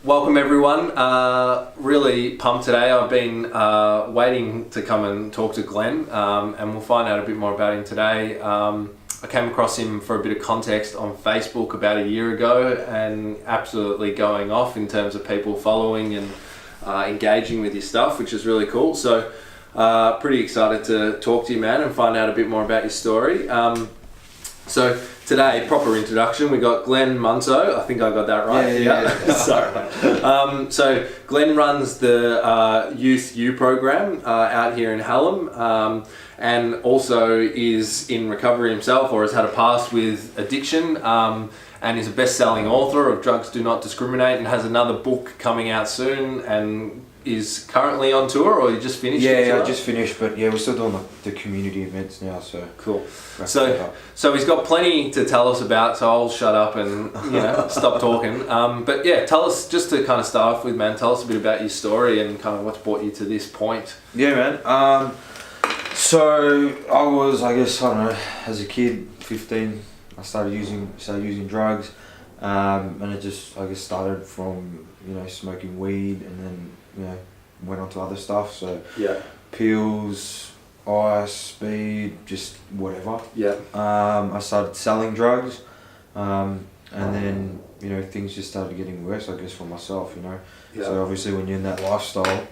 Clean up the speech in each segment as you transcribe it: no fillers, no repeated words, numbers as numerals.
Welcome everyone. Really pumped today. I've been waiting to come and talk to Glenn, and we'll find out a bit more about him today. I came across him for a bit of context on Facebook about a year ago, and absolutely going off in terms of people following and engaging with your stuff, which is really cool. So pretty excited to talk to you, man, and find out a bit more about your story. So today, proper introduction, we got Glenn Munso. I think I got that right. Yeah. Sorry. So Glenn runs the Youth U program out here in Hallam, and also is in recovery himself, or has had a past with addiction, and is a best-selling author of Drugs Do Not Discriminate, and has another book coming out soon, and is currently on tour, or you just finished? Yeah, I just finished, but yeah, we're still doing the community events now, so cool. So he's got plenty to tell us about, so I'll shut up and stop talking. But yeah, tell us, just to kind of start off with, man, tell us a bit about your story and kind of what's brought you to this point. Yeah, man. So I was, I don't know, as a kid, 15, I started using drugs, and it just, started from smoking weed, and then went on to other stuff. So yeah, pills, ice, speed, just whatever. Yeah. I started selling drugs, and then things just started getting worse, I guess, for myself. Yeah. So obviously when you're in that lifestyle,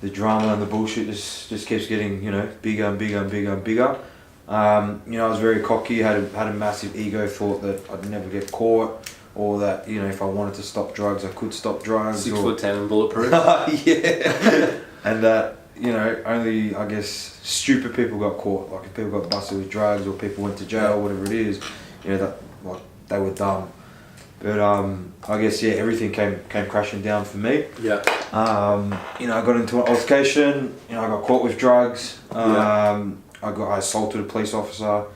the drama and the bullshit just keeps getting bigger and bigger and bigger and bigger. I was very cocky, had a massive ego, thought that I'd never get caught, or that if I wanted to stop drugs, I could stop drugs. 6'10" and bulletproof. Yeah. And that only, I guess, stupid people got caught. Like if people got busted with drugs, or people went to jail, whatever it is, that like they were dumb. But I guess everything came crashing down for me. Yeah. I got into an altercation. I got caught with drugs. I assaulted a police officer.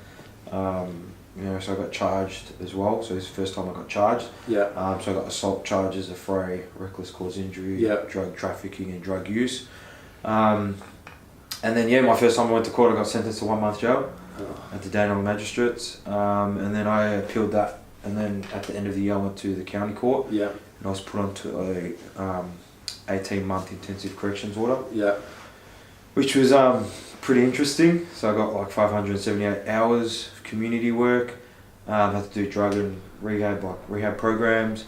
So I got charged as well. So it's the first time I got charged. Yeah. So I got assault charges, affray, reckless cause injury, drug trafficking, and drug use. And then my first time I went to court, I got sentenced to 1 month jail at the Dandenong Magistrates. And then I appealed that. And then at the end of the year, I went to the county court. Yeah. And I was put onto a 18-month intensive corrections order. Yeah. Which was pretty interesting. So I got like 578 hours of community work. Had to do drug and rehab programs.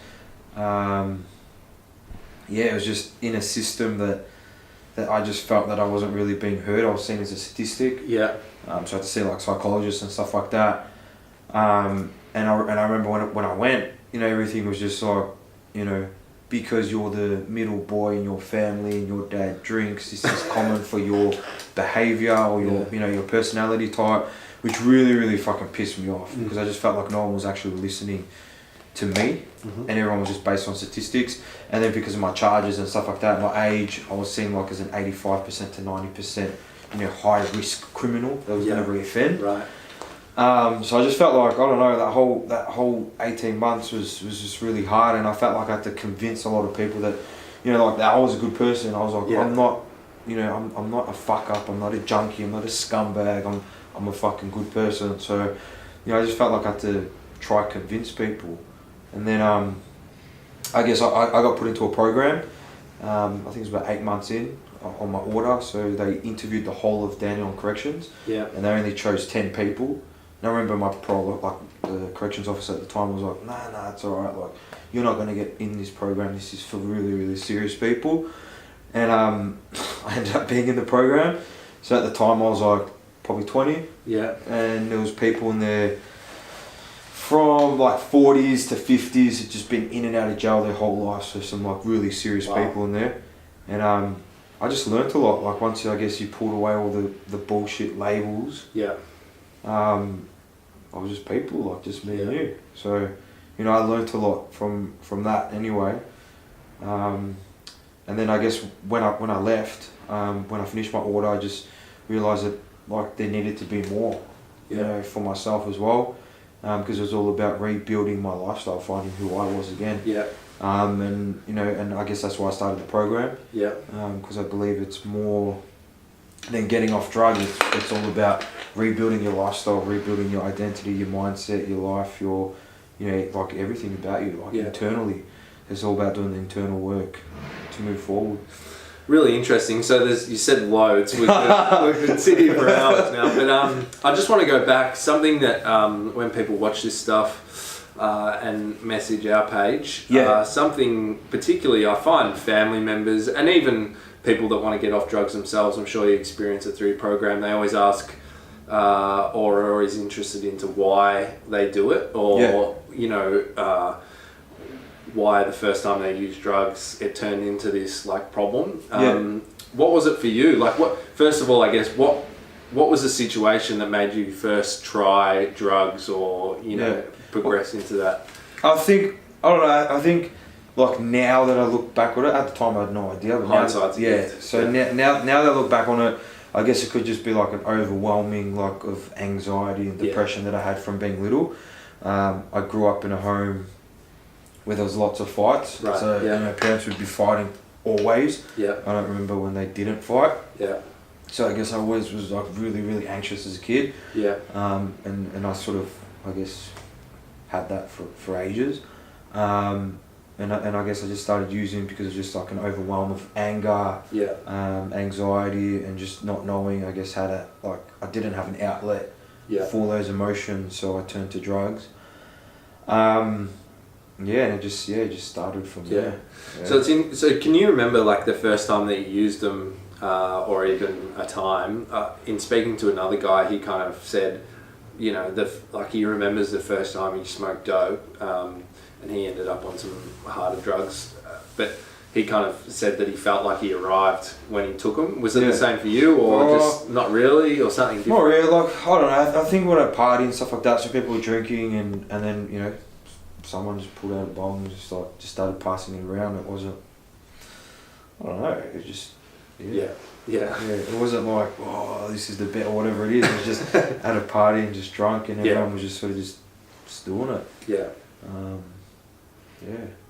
It was just in a system that I just felt that I wasn't really being heard. I was seen as a statistic. Yeah. So I had to see like psychologists and stuff like that. And I remember when I went, everything was just like, because you're the middle boy in your family and your dad drinks, this is common for your behaviour or your your personality type, which really, really fucking pissed me off, because I just felt like no one was actually listening to me, and everyone was just based on statistics. And then because of my charges and stuff like that, my age, I was seen like as an 85% to 90% high risk criminal that was going to reoffend. Right. So I just felt like, I don't know, that whole 18 months was just really hard, and I felt like I had to convince a lot of people that, that I was a good person. I was like, I'm not, I'm not a fuck up, I'm not a junkie, I'm not a scumbag, I'm a fucking good person. So, I just felt like I had to try to convince people. And then, I guess I got put into a program, I think it was about 8 months in on my order. So they interviewed the whole of Dandenong Corrections, and they only chose 10 people. And I remember my the corrections officer at the time was like, nah, it's alright, like, you're not going to get in this program, this is for really, really serious people. And I ended up being in the program. So at the time I was like probably 20. Yeah. And there was people in there from like 40s to 50s, had just been in and out of jail their whole life, so some like really serious people in there. And I just learnt a lot, like once you pulled away all the bullshit labels. Yeah. I was just people, like just me and you. So, I learnt a lot from that anyway. And then I guess when I left, when I finished my order, I just realised that like there needed to be more, for myself as well, because it was all about rebuilding my lifestyle, finding who I was again. Yeah. And I guess that's why I started the program. Yeah. Because I believe it's more than getting off drugs. It's all about rebuilding your lifestyle, rebuilding your identity, your mindset, your life, your like everything about you, like internally. it's all about doing the internal work to move forward. Really interesting. So you said loads. We could sit here for hours now. But I just want to go back. Something that when people watch this stuff and message our page, something particularly I find family members and even people that want to get off drugs themselves, I'm sure you experience it through your program, they always ask or are always interested into why they do it or, why the first time they used drugs it turned into this like problem. What was it for you? Like first of all, I guess what was the situation that made you first try drugs or progress into that? I think like now that I look back on it, at the time I had no idea. But hindsight's a gift. So now that I look back on it, I guess it could just be like an overwhelming like of anxiety and depression that I had from being little. I grew up in a home where there was lots of fights. Right. So my parents would be fighting always. Yeah. I don't remember when they didn't fight. Yeah. So I guess I always was like really, really anxious as a kid. Yeah. And I sort of, I guess, had that for ages. And I guess I just started using it because of just like an overwhelm of anger, anxiety, and just not knowing, I guess, how to, like, I didn't have an outlet for those emotions, so I turned to drugs. And it just started from there. Yeah. So can you remember like the first time that you used them, or even a time? In speaking to another guy, he kind of said, he remembers the first time he smoked dope, and he ended up on some harder drugs, but he kind of said that he felt like he arrived when he took them. Was it the same for you, or just not really, or something different? Not really. Like, I don't know. I think when I party and stuff like that, so people were drinking, and then someone just pulled out a bomb and just started passing it around. It wasn't. I don't know. It just. Yeah. It wasn't like, this is the bit or whatever it is. It was just at a party and just drunk, and everyone was just sort of just doing it. Yeah.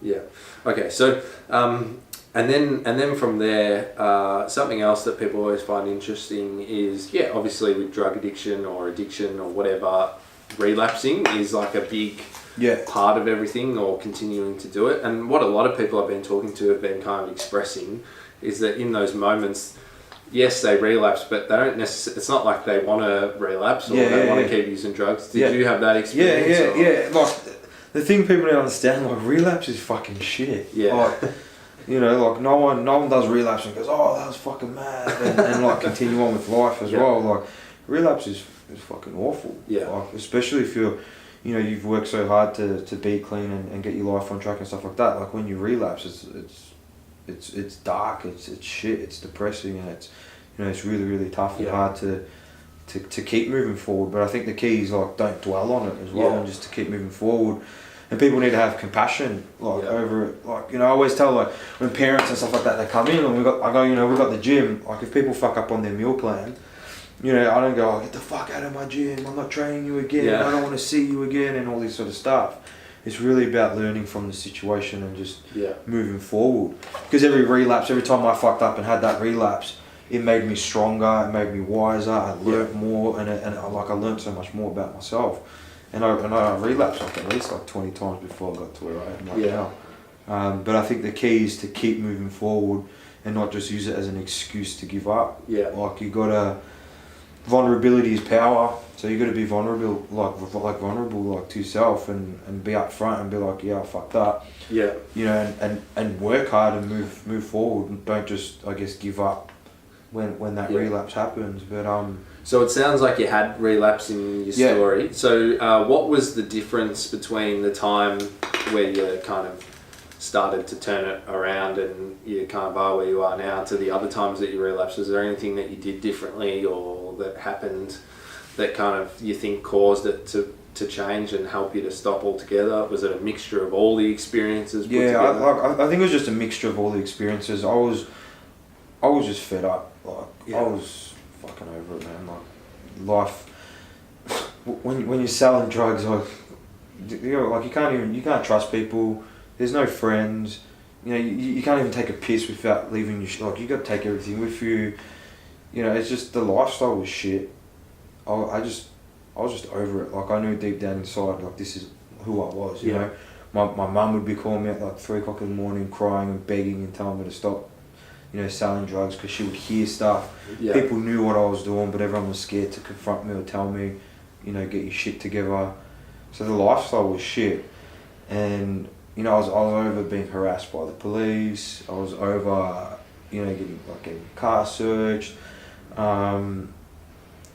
Yeah. Okay. So, and then from there, something else that people always find interesting is, obviously with drug addiction or addiction or whatever, relapsing is like a big part of everything, or continuing to do it. And what a lot of people I've been talking to have been kind of expressing is that in those moments, yes, they relapse, but they don't necessarily. It's not like they want to relapse or they want to keep using drugs. Did you have that experience? Yeah. Like the thing people don't understand, like relapse is fucking shit. Yeah. Like, like no one does relapse and goes, that was fucking mad, and like continue on with life as well. Like relapse is fucking awful. Yeah. Like, especially if you've worked so hard to be clean and get your life on track and stuff like that. Like when you relapse, it's dark, it's shit, it's depressing, and it's really, really tough and hard to keep moving forward. But I think the key is like don't dwell on it as well, and just to keep moving forward. And people need to have compassion over it. Like, I always tell, like, when parents and stuff like that, they come in and we got the gym. Like, if people fuck up on their meal plan, I don't go, get the fuck out of my gym, I'm not training you again, I don't want to see you again, and all this sort of stuff. It's really about learning from the situation and just moving forward. Because every time I fucked up and had that relapse, it made me stronger, it made me wiser, I learnt more, and I learnt so much more about myself. And I relapsed like at least like 20 times before I got to where I am right now. But I think the key is to keep moving forward and not just use it as an excuse to give up. Yeah. Like vulnerability is power. So you got to be vulnerable, like to yourself, and be upfront and be like, I fucked up. Yeah. And work hard and move forward. And don't just, I guess, give up when that relapse happens. But So it sounds like you had relapse in your story. So what was the difference between the time where you kind of started to turn it around and you kind of are where you are now to the other times that you relapsed? Was there anything that you did differently or that happened that kind of you think caused it to change and help you to stop altogether? Was it a mixture of all the experiences put together? I think it was just a mixture of all the experiences. I was just fed up. Like I was fucking over it, man. Like life, when you're selling drugs, like you can't trust people. There's no friends. You can't even take a piss without leaving your. Like you got to take everything with you. It's just the lifestyle was shit. I was just over it. Like I knew deep down inside, like this is who I was. You know, my mum would be calling me at like 3 o'clock in the morning, crying and begging and telling me to stop, selling drugs, because she would hear stuff. Yeah. People knew what I was doing, but everyone was scared to confront me or tell me, get your shit together. So the lifestyle was shit, and I was over being harassed by the police. I was over, getting car searched. I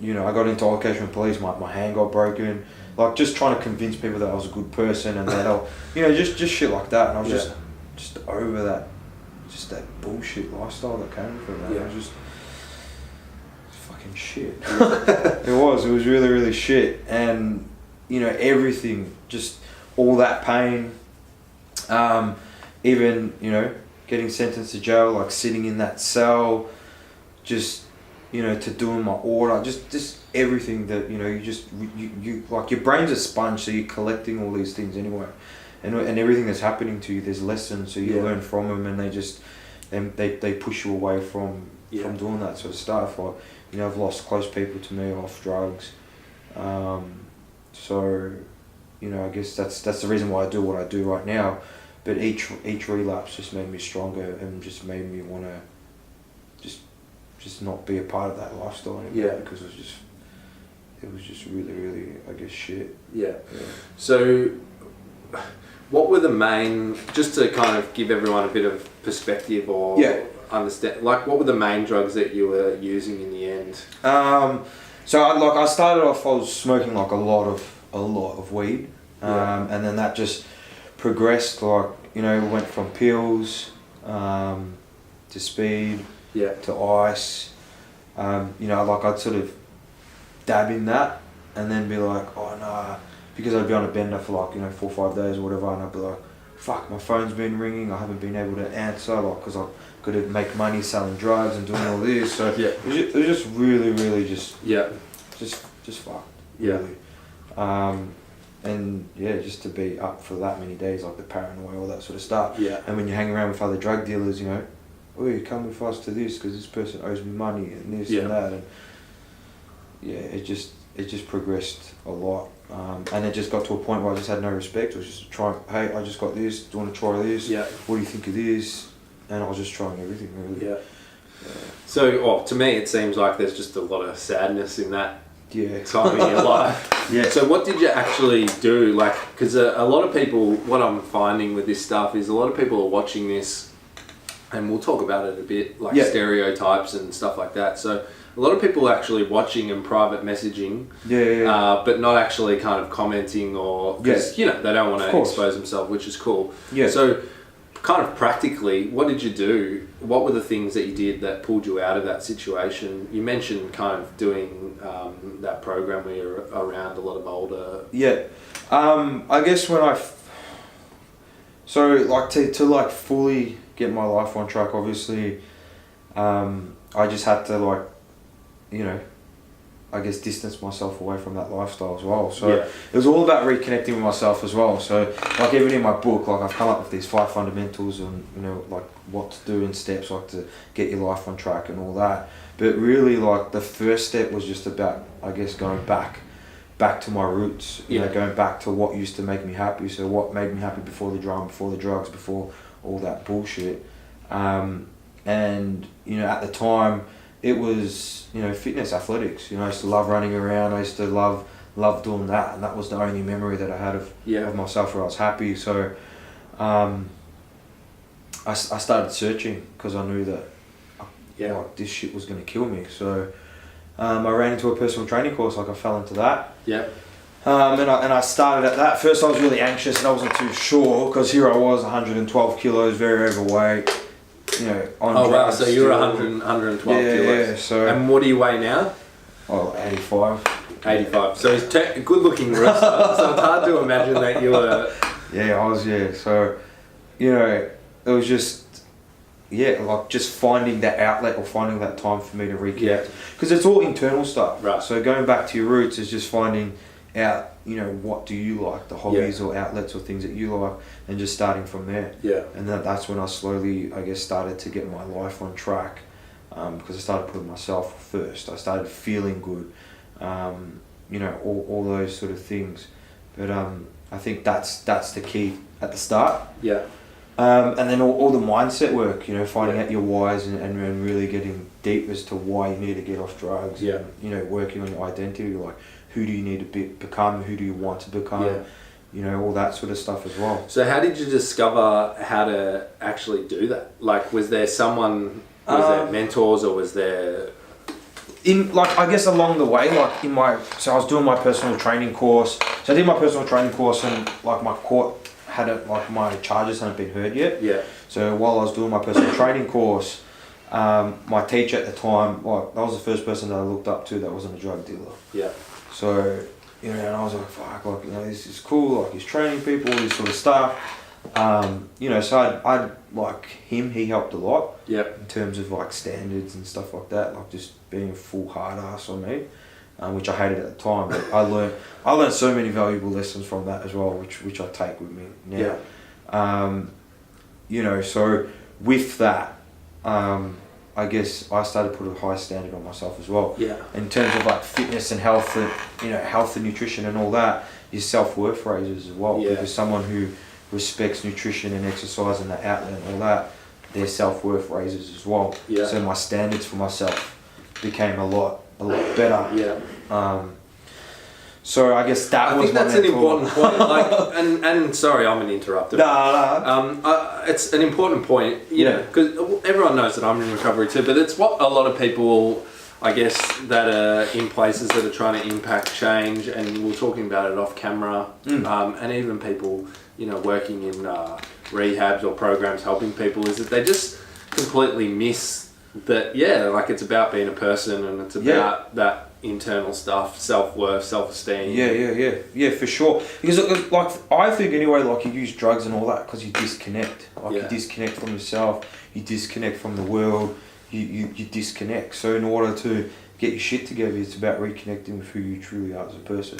got into altercation with police. My hand got broken. Like, just trying to convince people that I was a good person and that I'll, just shit like that. And I was just over that, just that bullshit lifestyle that came from that. It was just fucking shit. It was really, really shit. And, everything, just all that pain, even, getting sentenced to jail, like sitting in that cell, just, to doing my order, just everything that, you like, your brain's a sponge, so you're collecting all these things anyway. And everything that's happening to you, there's lessons, so you learn from them, and they push you away from doing that sort of stuff. Like, I've lost close people to me off drugs. So, I guess that's the reason why I do what I do right now. But each relapse just made me stronger and just made me want to just not be a part of that lifestyle anymore, because it was just really, really, I guess, shit. Yeah. So, what were the main, just to kind of give everyone a bit of perspective or understand, like, what were the main drugs that you were using in the end? So I started off, I was smoking like a lot of weed, and then that just progressed, like, went from pills to speed, to ice. I'd sort of dab in that and then be like, oh nah, because I'd be on a bender for like 4 or 5 days or whatever, and I'd be like, fuck, my phone's been ringing, I haven't been able to answer, like, because I've got to make money selling drugs and doing all this. So it was just really, really just fucked, really. And just to be up for that many days, like the paranoia, all that sort of stuff. And when you hang around with other drug dealers, oh, you come with us to this because this person owes me money and this and that, and it just progressed a lot, and it just got to a point where I just had no respect. I was just trying, hey, I just got this, do you want to try this? What do you think of this? And I was just trying everything, really. So, to me, it seems like there's just a lot of sadness in that time of your life. So what did you actually do? Like, because a lot of people, what I'm finding with this stuff is a lot of people are watching this, and we'll talk about it a bit, like stereotypes and stuff like that. So a lot of people are actually watching and private messaging, but not actually kind of commenting, or because they don't want to expose themselves, which is cool. So kind of practically, what did you do? What were the things that you did that pulled you out of that situation? You mentioned kind of doing that program where you're around a lot of older. I guess when to fully get my life on track, obviously, I just had to I guess distance myself away from that lifestyle as well. So it was all about reconnecting with myself as well. So like, even in my book, like, I've come up with these 5 fundamentals and like what to do in steps, like to get your life on track and all that. But really, like, the first step was just about, I guess, going back to my roots, going back to what used to make me happy. So what made me happy before the drum, before the drugs, before all that bullshit. And at the time, it was, fitness, athletics. I used to love running around. I used to love doing that, and that was the only memory that I had of myself where I was happy. So I started searching because I knew that like, this shit was going to kill me. So I ran into a personal training course. Like, I fell into that. And I started at that. First I was really anxious and I wasn't too sure, because here I was, 112 kilos, very overweight. On drugs. So you're 112 kilos. Yeah, so. And what do you weigh now? 85. 85. So he's a good-looking wrestler, so it's hard to imagine that you were... Yeah, I was, So, it was just, like, just finding that outlet or finding that time for me to reconnect. Because it's all internal stuff. Right. So going back to your roots is just finding out, what do you like, the hobbies or outlets or things that you like, and just starting from there. And that's when I slowly, I guess, started to get my life on track, because I started putting myself first. I started feeling good, all those sort of things. But I think that's the key at the start. Yeah. And then all the mindset work, you know, finding out your whys and really getting deep as to why you need to get off drugs. Yeah. And, you know, working on your identity, like who do you need to become, who do you want to become, you know, all that sort of stuff as well. So how did you discover how to actually do that? Like, was there someone, there mentors, or was there... I guess along the way, so I was doing my personal training course. So I did my personal training course, and like my court hadn't, like my charges hadn't been heard yet. Yeah. So while I was doing my personal training course, my teacher at the time, like that was the first person that I looked up to that wasn't a drug dealer. Yeah. So, you know, and I was like, fuck, like, you know, this is cool, like he's training people, all this sort of stuff. You know, so I'd like him, he helped a lot. Yep. In terms of like standards and stuff like that, like just being a full hard ass on me, which I hated at the time, but I learned so many valuable lessons from that as well, which I take with me now. Yeah. You know, so with that, I guess I started to put a high standard on myself as well. Yeah. In terms of like fitness and health, and you know, health and nutrition and all that, your self-worth raises as well. Yeah. Because someone who respects nutrition and exercise and the outlet and all that, their self-worth raises as well. Yeah. So my standards for myself became a lot better. Yeah. So I guess that was I think that's an important point. Like, and sorry, I'm an interrupter. No. It's an important point, you know, because everyone knows that I'm in recovery too. But it's what a lot of people, I guess, that are in places that are trying to impact change, and we're talking about it off camera, and even people, you know, working in rehabs or programs helping people, is that they just completely miss that. Yeah, like it's about being a person, and it's about that internal stuff, self-worth, self-esteem. Yeah, for sure. Because like I think anyway, like you use drugs and all that because you disconnect. Like you disconnect from yourself, you disconnect from the world, you disconnect. So in order to get your shit together, it's about reconnecting with who you truly are as a person.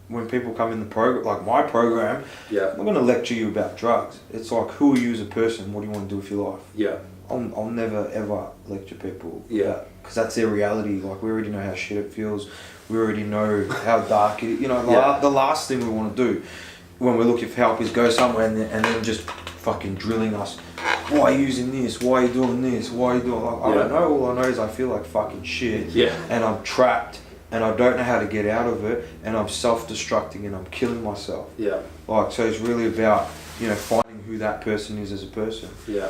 When people come in the program, like my program, I'm not going to lecture you about drugs. It's like, who are you as a person? What do you want to do with your life? Yeah. I'll never ever lecture people. Yeah. Because that's their reality. Like we already know how shit it feels. We already know how dark it is. You know, the last thing we want to do when we're looking for help is go somewhere and then just fucking drilling us. Why are you using this? Why are you doing this? Why are you doing... Like, I don't know. All I know is I feel like fucking shit. Yeah. And I'm trapped. And I don't know how to get out of it. And I'm self-destructing and I'm killing myself. Yeah. Like, so it's really about, you know, finding who that person is as a person. Yeah.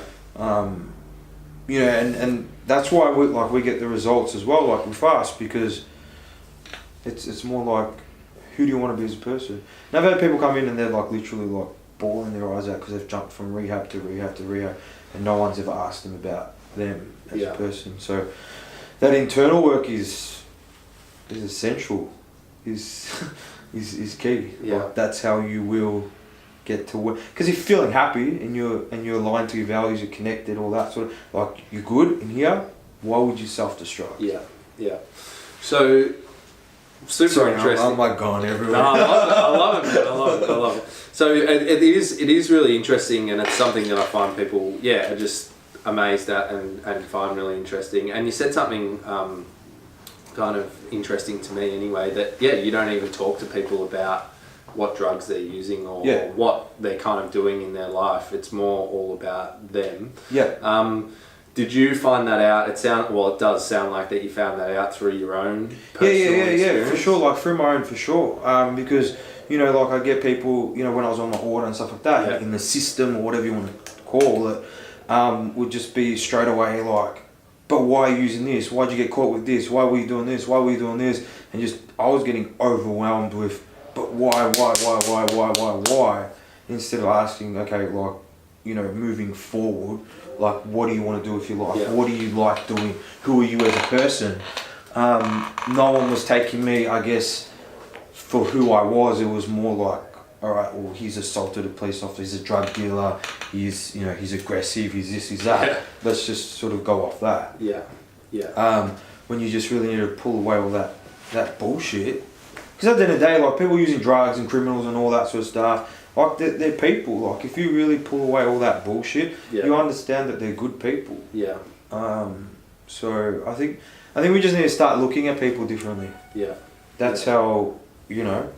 You know, and that's why we get the results as well, like with us, because it's more like, who do you want to be as a person? And I've had people come in and they're like literally like bawling their eyes out because they've jumped from rehab to rehab to rehab, and no one's ever asked them about them as a person. So that internal work is essential, is key. Yeah. Like, that's how you will get to work, because if you're feeling happy and you're aligned to your values, you're connected, all that sort of, like, you're good in here, why would you self-destruct? Yeah. So super interesting. I'm like gone everywhere. No, I love it, man. I love it. So it is really interesting, and it's something that I find people are just amazed at and find really interesting. And you said something kind of interesting to me anyway, that you don't even talk to people about what drugs they're using or what they're kind of doing in their life. It's more all about them. Did you find that out? It does sound like that you found that out through your own personal experience. For sure, like through my own, for sure. Because, you know, like I get people, you know, when I was on my order and stuff like that, in the system or whatever you want to call it, would just be straight away like, but why are you using this? Why'd you get caught with this? Why were you doing this? Why were you doing this? And just, I was getting overwhelmed with, but why? Instead of asking, okay, like, you know, moving forward, like, what do you want to do with your life? What do you like doing? Who are you as a person? No one was taking me, I guess, for who I was. It was more like, all right, well, he's assaulted a police officer, he's a drug dealer, he's aggressive, he's this, he's that. Let's just sort of go off that. When you just really need to pull away all that bullshit. Because at the end of the day, like, people using drugs and criminals and all that sort of stuff, like, they're people. Like, if you really pull away all that bullshit, you understand that they're good people. So I think we just need to start looking at people differently. That's how, you know,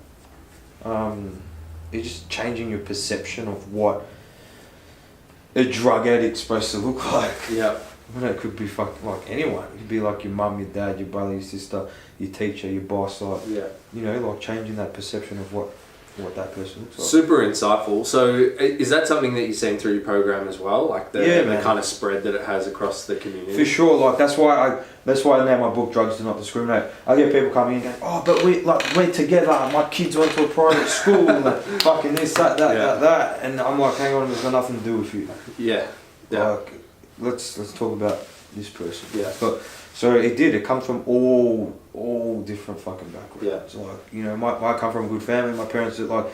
it's just changing your perception of what a drug addict's supposed to look like. Yeah. It could be like anyone. It could be like your mum, your dad, your brother, your sister, your teacher, your boss. Like, like changing that perception of what that person looks like. Super insightful. So is that something that you've seen through your program as well? Like the kind of spread that it has across the community? For sure. Like that's why I named my book Drugs Do Not Discriminate. I get people coming in and going, but we're together. My kids went to a private school and fucking this, that. And I'm like, hang on, it's got nothing to do with you. Yeah. Like, let's talk about this person. Yeah. But so it comes from all different fucking backgrounds. Yeah. So like, I come from a good family, my parents are like,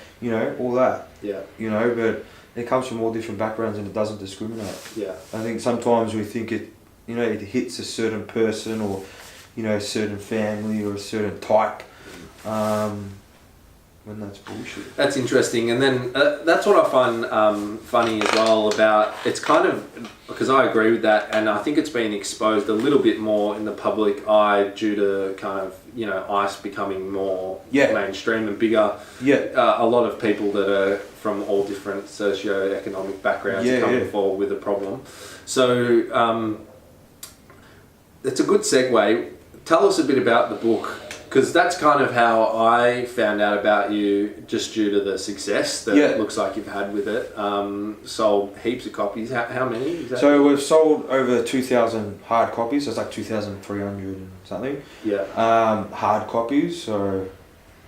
all that. Yeah. But it comes from all different backgrounds and it doesn't discriminate. Yeah. I think sometimes we think it hits a certain person or, a certain family or a certain type. When that's bullshit. That's interesting, and then that's what I find funny as well about, it's kind of, because I agree with that, and I think it's been exposed a little bit more in the public eye due to kind of, ICE becoming more mainstream and bigger. Yeah. A lot of people that are from all different socio-economic backgrounds are coming forward with a problem. So it's a good segue. Tell us a bit about the book. Because that's kind of how I found out about you, just due to the success that it looks like you've had with it. Sold heaps of copies. How many exactly? So we've sold over 2,000 hard copies. So it's like 2,300 and something. Yeah. Hard copies. So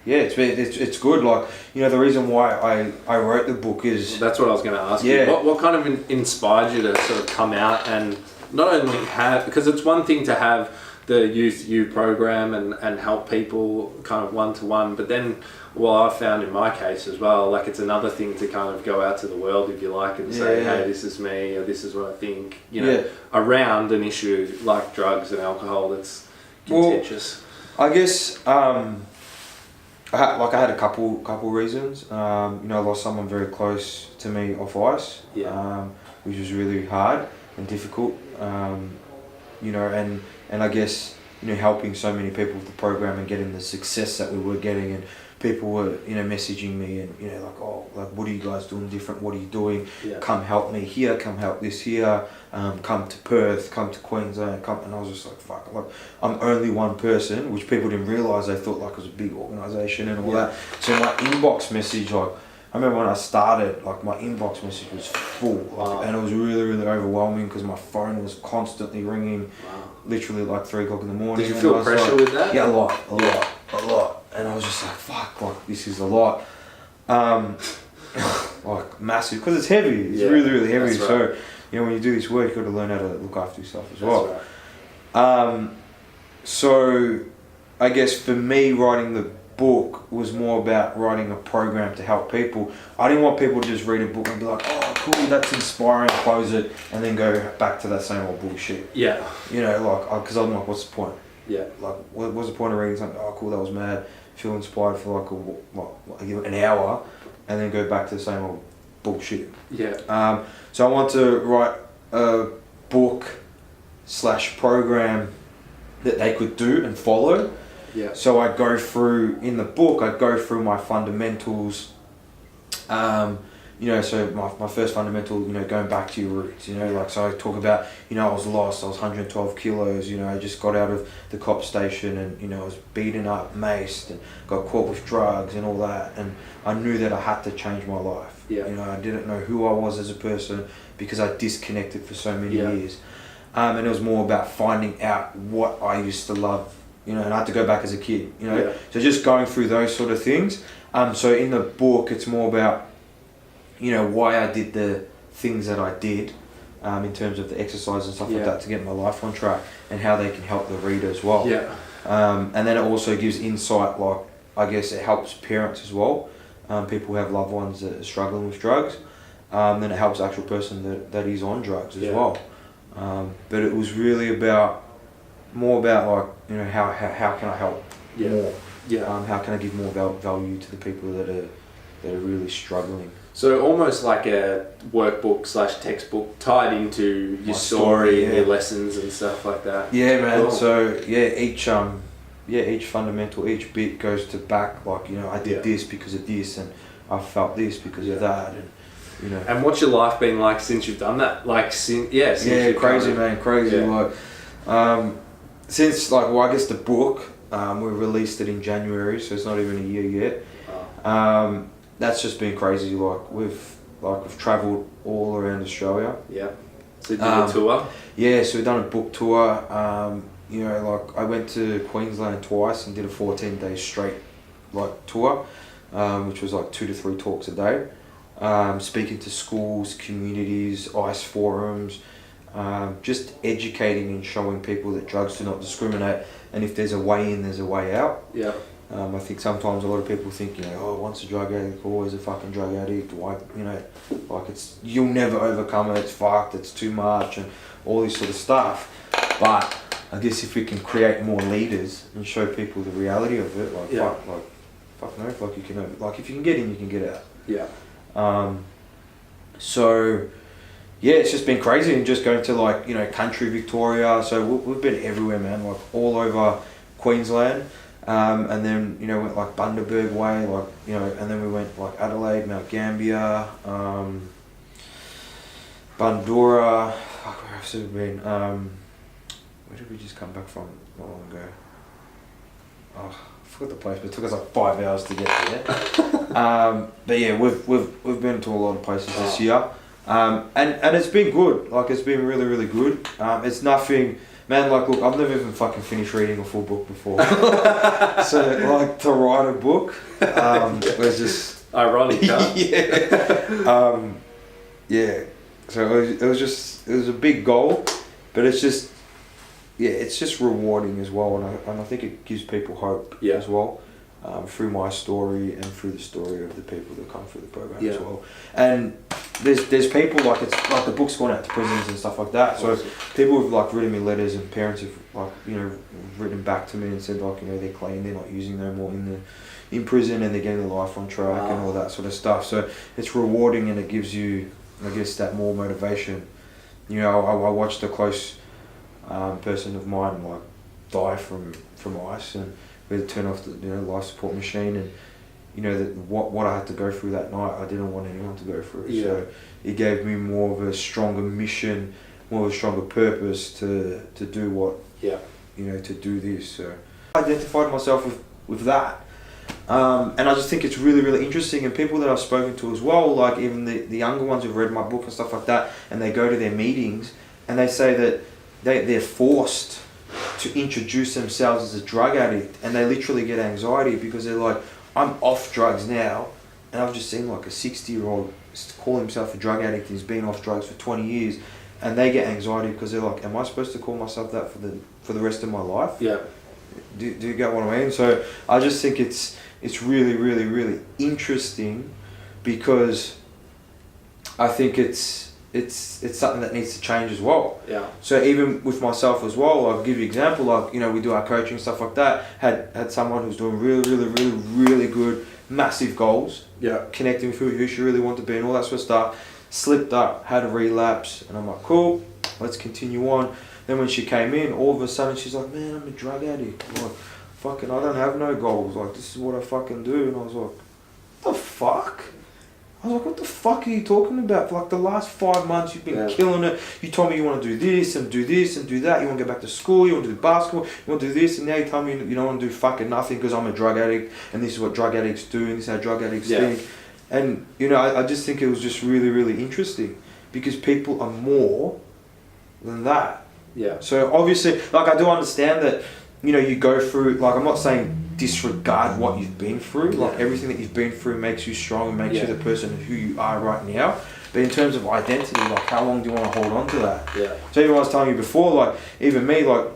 it's good. Like, the reason why I wrote the book is... That's what I was going to ask you. What kind of inspired you to sort of come out and not only have... Because it's one thing to have the Youth U program and help people kind of one-to-one, but then I've found in my case as well, like it's another thing to kind of go out to the world, if you like, and say, hey, this is me, or this is what I think, around an issue like drugs and alcohol that's contentious. Well, I guess I had a couple reasons. I lost someone very close to me off ice, which was really hard and difficult. And I guess, helping so many people with the program and getting the success that we were getting, and people were, messaging me and, what are you guys doing different? What are you doing? Yeah. Come help me here, come help this here, come to Perth, come to Queensland, and I was just like, fuck, I'm only one person, which people didn't realise. They thought it was a big organisation and all that. So my inbox message, I remember when I started, my inbox message was full, and it was really, really overwhelming because my phone was constantly ringing, literally 3 o'clock in the morning. Did you feel pressure with that? Yeah, a lot. And I was just like, fuck, this is a lot. Massive, because it's heavy. It's really, really heavy. Right. So, when you do this work, you've got to learn how to look after yourself as well. Right. So, I guess for me, writing the book was more about writing a program to help people. I didn't want people to just read a book and be like, oh cool, that's inspiring, close it, and then go back to that same old bullshit. Yeah. Because I'm like, what's the point? Yeah. What's the point of reading something? Oh cool, that was mad. Feel inspired for an hour, and then go back to the same old bullshit. Yeah. So I want to write a book / program that they could do and follow. Yeah. So I go through, in the book, I go through my fundamentals, so my first fundamental, going back to your roots, so I talk about, I was lost, I was 112 kilos, I just got out of the cop station and, I was beaten up, maced, and got caught with drugs and all that, and I knew that I had to change my life. Yeah. I didn't know who I was as a person because I disconnected for so many years. And it was more about finding out what I used to love, and I had to go back as a kid, So just going through those sort of things. So in the book, it's more about, why I did the things that I did, in terms of the exercise and stuff like that to get my life on track, and how they can help the reader as well. Yeah. And then it also gives insight, I guess it helps parents as well. People who have loved ones that are struggling with drugs. Then it helps the actual person that is on drugs as well. But it was really more about how can I help more? Yeah. How can I give more value to the people that are really struggling? So almost like a workbook / textbook tied into your story and your lessons and stuff like that. Yeah, man. Cool. So each fundamental, each bit goes to back. I did this because of this, and I felt this because of that, and you know. And what's your life been like since you've done that? Like, since you've crazy, man, crazy. Yeah. Like, since like, well, I guess the book, we released it in January, so it's not even a year yet. Oh. That's just been crazy. We've travelled all around Australia. Yeah. So did a tour? Yeah, so we've done a book tour. You know, like I went to Queensland twice and did a 14-day straight like tour, which was like 2 to 3 talks a day. Speaking to schools, communities, ICE forums, just educating and showing people that drugs do not discriminate, and if there's a way in, there's a way out. Yeah. I think sometimes a lot of people think, you know, oh, once a drug addict, always a fucking drug addict. Why, you know, like you'll never overcome it. It's fucked. It's too much, and all this sort of stuff. But I guess if we can create more leaders and show people the reality of it, like fuck no, like you can, like if you can get in, you can get out. Yeah. So yeah, it's just been crazy, and just going to like, you know, country Victoria. So we've been everywhere, man. Like all over Queensland. And then, you know, went like Bundaberg way, like, you know, and then we went like Adelaide, Mount Gambier, Bundoora, where else have we been? Where did we just come back from not long ago? Oh, I forgot the place, but it took us like 5 hours to get there. But yeah, we've been to a lot of places this year. And it's been good, like it's been really, really good. It's nothing... Man, like, look, I've never even fucking finished reading a full book before. So, like, to write a book was just... Ironic, huh? Yeah. Yeah. So, it was a big goal, but it's just, yeah, it's just rewarding as well. And I think it gives people hope as well, through my story and through the story of the people that come through the program as well. And there's people, like, it's like the book's gone out to prisons and stuff like that. So people have like written me letters, and parents have, like, you know, written back to me and said, like, you know, they're clean, they're not using no more in prison, and they're getting their life on track and all that sort of stuff. So it's rewarding, and it gives you, I guess, that more motivation. You know, I watched a close person of mine like die from ice, and we had to turn off the, you know, life support machine, and you know that what I had to go through that night, I didn't want anyone to go through. Yeah. So it gave me more of a stronger mission, more of a stronger purpose to do what, you know, to do this. So I identified myself with that. And I just think it's really, really interesting, and people that I've spoken to as well, like even the younger ones who've read my book and stuff like that, and they go to their meetings and they say that they're forced to introduce themselves as a drug addict, and they literally get anxiety because they're like, I'm off drugs now, and I've just seen like a 60-year-old call himself a drug addict, and he's been off drugs for 20 years, and they get anxiety because they're like, am I supposed to call myself that for the rest of my life? Yeah. Do you get what I mean? So I just think it's really, really, really interesting, because I think it's something that needs to change as well. Yeah. So even with myself as well, I'll give you an example, like, you know, we do our coaching and stuff like that, had someone who's doing really, really, really, really good, massive goals, connecting with who she really wanted to be and all that sort of stuff, slipped up, had a relapse, and I'm like, cool, let's continue on. Then when she came in, all of a sudden she's like, man, I'm a drug addict. I'm like, fucking, I don't have no goals, like, this is what I fucking do. And I was like, what the fuck? I was like, what the fuck are you talking about? For like the last 5 months, you've been killing it. You told me you want to do this and do this and do that. You want to go back to school. You want to do basketball. You want to do this. And now you tell me you don't want to do fucking nothing because I'm a drug addict. And this is what drug addicts do. And this is how drug addicts think. And, you know, I just think it was just really, really interesting, because people are more than that. Yeah. So obviously, like, I do understand that, you know, you go through, like, I'm not saying disregard what you've been through, like everything that you've been through makes you strong and makes you the person who you are right now. But in terms of identity, like, how long do you want to hold on to that? Yeah. So even I was telling you before, like, even me, like,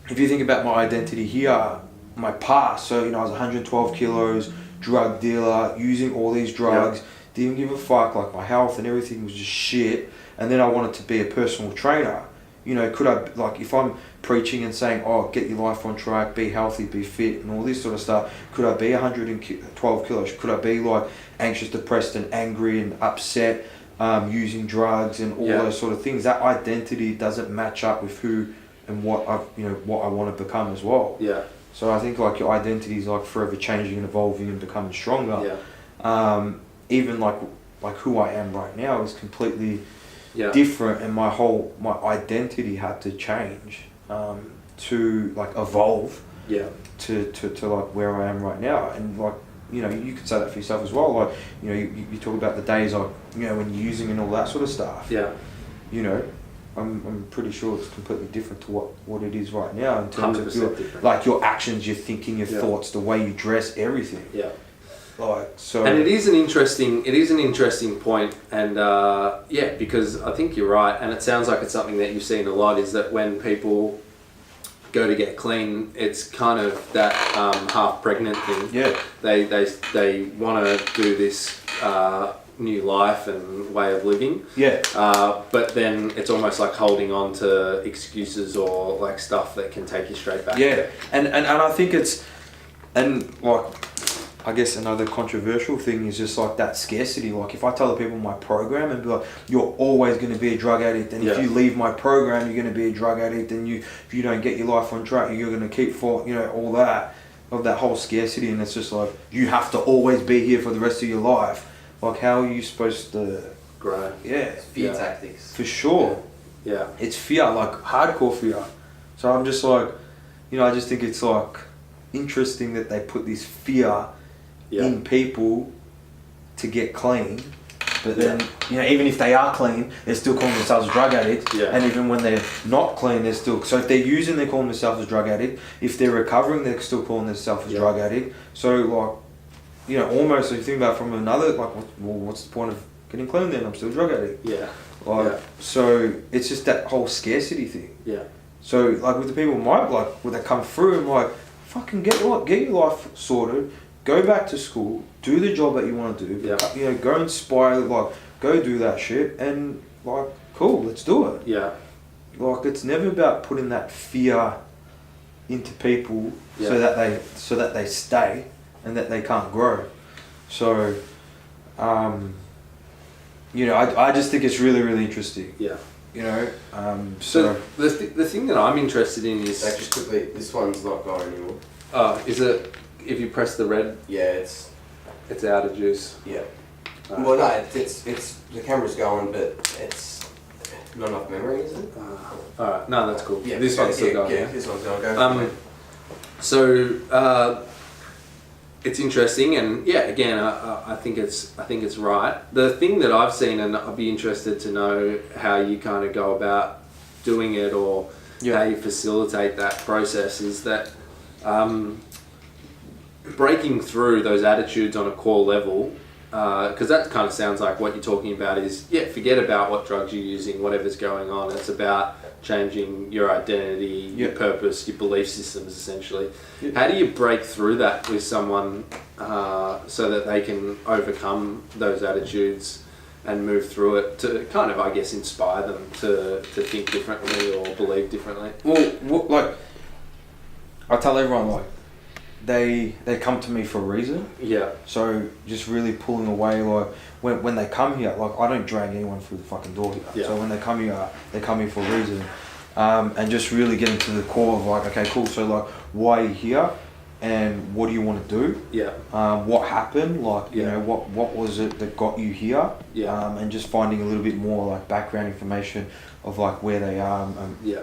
if you think about my identity here, my past, so, you know, I was 112 kilos, drug dealer, using all these drugs, didn't give a fuck, like, my health and everything was just shit. And then I wanted to be a personal trainer. You know, could I, like, if I'm preaching and saying, oh, get your life on track, be healthy, be fit, and all this sort of stuff, could I be 112 kilos? Could I be, like, anxious, depressed, and angry and upset, using drugs and all those sort of things? That identity doesn't match up with who and what what I want to become as well. Yeah. So I think, like, your identity is, like, forever changing and evolving and becoming stronger. Yeah. even like who I am right now is completely Yeah. different, and my identity had to change to like evolve Yeah. to like where I am right now. And like, you know, you could say that for yourself as well. Like, you know, you talk about the days like, you know, when you're using and all that sort of stuff. Yeah. You know, I'm pretty sure it's completely different to what it is right now in terms of your, like your actions, your thinking, your thoughts, the way you dress, everything. Yeah. Like, so. And it is an interesting point, and yeah, because I think you're right, and it sounds like it's something that you've seen a lot, is that when people go to get clean, it's kind of that half pregnant thing. Yeah. They want to do this new life and way of living. Yeah. But then it's almost like holding on to excuses or like stuff that can take you straight back. Yeah. And I think it's, and like, I guess another controversial thing is just like that scarcity. Like if I tell the people my program and be like, you're always going to be a drug addict, and if you leave my program, you're going to be a drug addict, and if you don't get your life on track, you're going to keep you know, all that, of that whole scarcity. And it's just like, you have to always be here for the rest of your life. Like, how are you supposed to grow? Yeah. It's fear tactics. For sure. Yeah. It's fear, like hardcore fear. So I'm just like, you know, I just think it's like interesting that they put this fear in people to get clean, but then, you know, even if they are clean, they're still calling themselves a drug addict. And even when they're not clean, they're still, so if they're using, they're calling themselves a drug addict. If they're recovering, they're still calling themselves a drug addict. So like, you know, almost if you think about it from another, like, well, what's the point of getting clean then? I'm still a drug addict. Like, so it's just that whole scarcity thing. So like with the people like when they come through, I'm like, fucking get your life sorted. Go back to school, do the job that you want to do. You know, go inspire, like, go do that shit, and like, cool, let's do it. Like, it's never about putting that fear into people so that they stay and that they can't grow. So, you know, I just think it's really, really interesting. You know, so the thing that I'm interested in is just quickly, this one's not going anymore. Is it? If you press the red, it's out of juice. Well, no, it's the camera's going, but it's not enough memory, is it? Alright, no, that's cool. This one's still going. Yeah, this one's going. Go. So it's interesting, and again, I think it's right. The thing that I've seen, and I'd be interested to know how you kind of go about doing it, or how you facilitate that process, is that. Breaking through those attitudes on a core level, because that kind of sounds like what you're talking about is, forget about what drugs you're using, whatever's going on. It's about changing your identity, your purpose, your belief systems, essentially. How do you break through that with someone so that they can overcome those attitudes and move through it to kind of, I guess, inspire them to think differently or believe differently? Well, like, I tell everyone, like, they come to me for a reason. So just really pulling away, like when they come here, like I don't drag anyone through the fucking door here. So when they come here for a reason, and just really getting to the core of like, okay, cool. So like, why are you here, and what do you want to do? What happened? Like, you know, what was it that got you here? And just finding a little bit more like background information of like where they are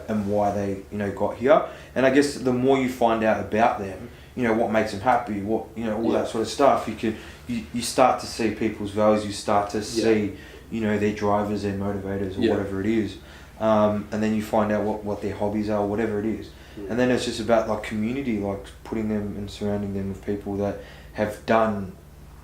and why they, you know, got here. And I guess the more you find out about them, you know, what makes them happy, what, you know, all that sort of stuff, you start to see people's values, you start to see, you know, their drivers, their motivators, or whatever it is. And then you find out what their hobbies are, whatever it is. And then it's just about like community, like putting them and surrounding them with people that have done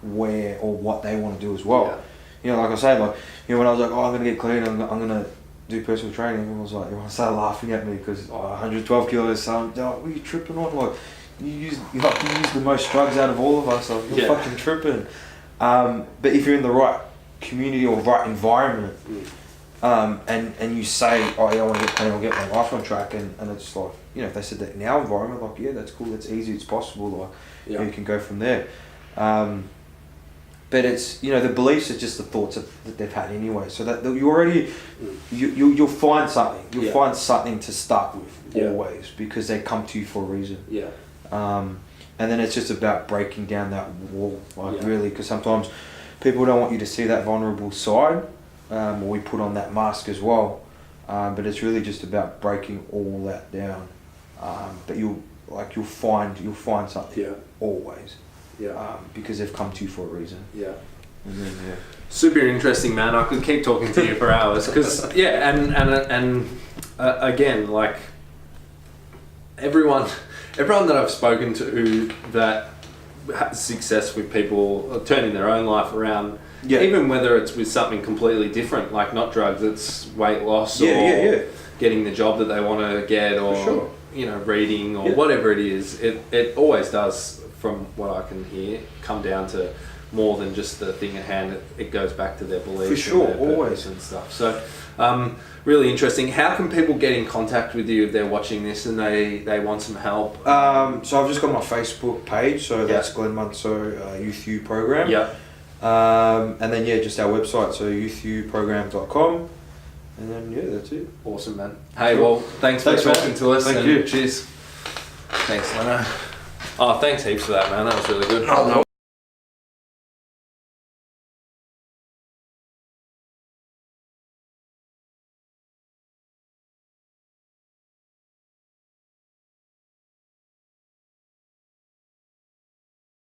where or what they want to do as well. You know, like I say, like, you know, when I was like, I'm going to get clean, I'm going to do personal training, everyone started laughing at me because 112 kilos, so what are you tripping on? Like, you use the most drugs out of all of us, so you're fucking tripping. But if you're in the right community or right environment, and you say, I want to get clean, I'll get my life on track, and it's like, you know, if they said that in our environment, like, that's cool, that's easy, it's possible, like, you can go from there. But it's, you know, the beliefs are just the thoughts that they've had anyway, so that you already, you'll find something, find something to start with, always, because they come to you for a reason. And then it's just about breaking down that wall, like really, because sometimes people don't want you to see that vulnerable side, or we put on that mask as well. But it's really just about breaking all that down. But you'll find something always. Because they've come to you for a reason. And then, Super interesting, man. I could keep talking to you for hours because and again, like everyone that I've spoken to that has success with people turning their own life around, even whether it's with something completely different, like not drugs, it's weight loss or getting the job that they want to get, or you know, reading or whatever it is, it always does, from what I can hear, come down to more than just the thing at hand. It goes back to their beliefs and their purpose and stuff. So really interesting. How can people get in contact with you if they're watching this and they want some help? So I've just got my Facebook page, so that's Glenn Munso Youth U Program. And then just our website, so youthuprogram.com. And then that's it. Awesome, man. Hey, well, thanks for talking to us. Thank you. Cheers. Thanks, Leno. Oh, thanks heaps for that, man. That was really good.